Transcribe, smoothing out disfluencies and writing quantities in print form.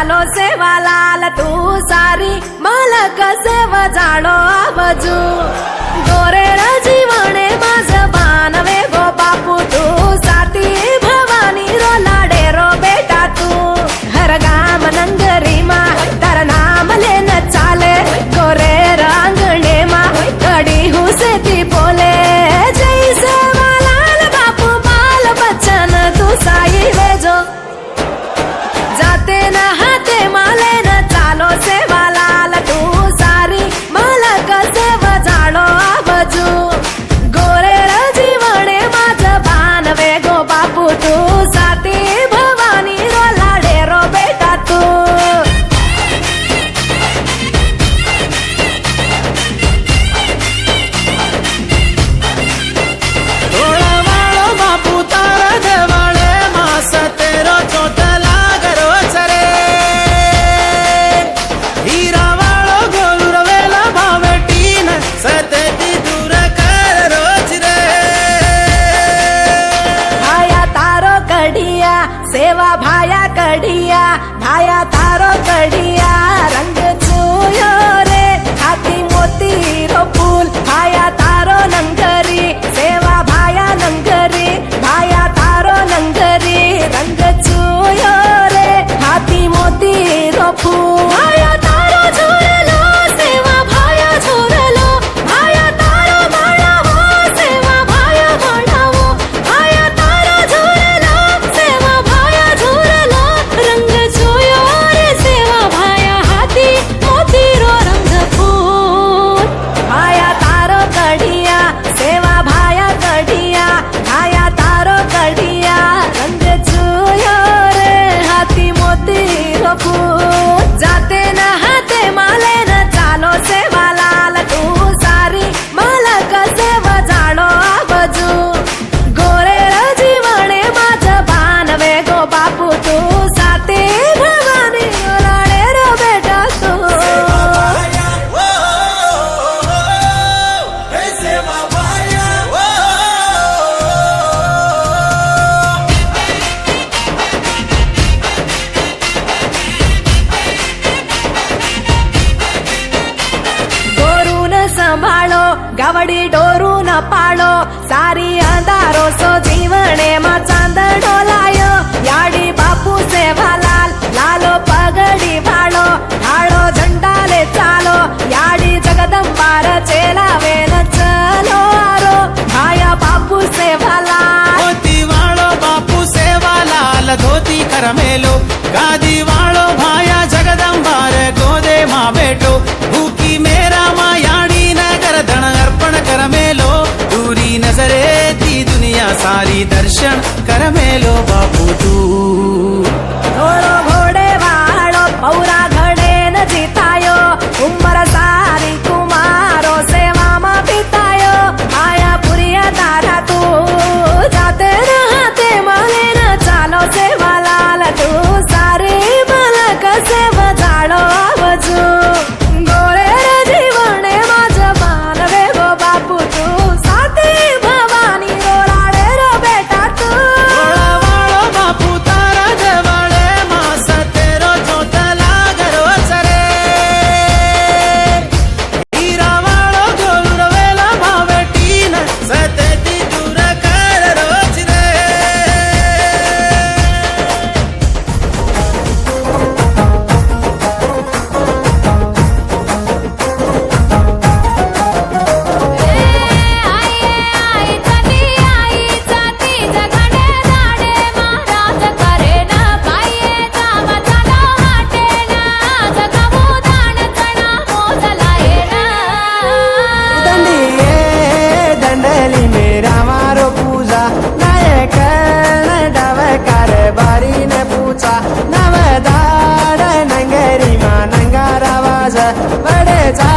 चालो सेवालाल तू सारी मालक सेव जाणो आबजू गोरेळ जीवने माझ बानवे गो बापू तू साती भवानी रो लाडे रो बेटा तू हर गाम नंगरी मा तर नाम लेन चाले गोरे रांगणे मा कडी हुसे ती बोले जय सेवालाल बापू बाल बच्चन तू साई वेजो जाते न हाते माले न चालो सेवालाल तू सारी मालक सेव जाणो आबजू गोरेळ जीवने माझ बानवे गो बापू तू साती भवानी रो लाडे रो बेटा तू वाळो बापू तारा देवाळे मास तेरो चोटला गरोच रे हीरा वाळो गोलुर वेला भावेटीन सतती दूर कर रोज रे भाया तारो कडिया सेवा भाया कडिया भाया तारो कडिया रंग चुयो रे हाती मोती रो फूल भाया तारो नंगरी सेवा भाया नंगरी भाया तारो नंगरी रंग चुयो रे हाती मोती रो फूल भाया तारो झुरलो सेवा भाया झुरलो भाया तारो म्हणावो सेवा भाया म्हणावो भाया तारो झुरलो सेवा भाया झुरलो रंग चुयो रे सेवा भाया हाती मोती रो रंग फूल भाया तारो कडिया सेवा भाया कडिया भाया तारो कडिया रंग चुयो रे हाती मोती रो फूल जाते न हाते माले न चालो सेवालाल तू सारी मालक सेव जाणो आबजू गोरेळ जीवने माझ बानवे गो बापू तू साते भवानी लाडे रो बेटा तू हे सेवा भाया गोरून संभाळो गावडी डोरून पाळो सारी अंधारो सो जीवने मा चांदणो लायो याडी बापू सेवालाल लालो पगडी भाळो हाळो झंडाले चालो याडी जगदंबार चेलावे न चलो आरो भाया बापू सेवालाल धोती वाळो बापू सेवालाल धोती करमेलो गादी वाळो भाया जगदंबार गोदे मा बेटो भूकी मेरा मायाड़ी नगर धन अर्पण कर मेलो दूरी नजरे ती दुनिया सारी दर्शन कर मेलो बापू तू घोडो घोडे वाळो पौरा घडे न जितायो उमर सारी कुमारो सेवा मा पितायो आया पुरिया तारा तू जाते राहते माले न चालो सेवालाल तू सारी मालक सेव जाणो आबजू गोरेळ जीवने माझ मानवे गो बापू तू साती भवानी रो लाडे रो बेटा तू वाळो बापू तारा देवाळे मास तेरो चोटला गरोच रे हीरा वाळो गोलुर वेला भावेटीन सतती दूर कर रोज रे दंडली मेरा मारो पूजा नायक डव कर बारी ने पूछा नव दाड़ नंगरी मा नंगारा वाज बड़े जा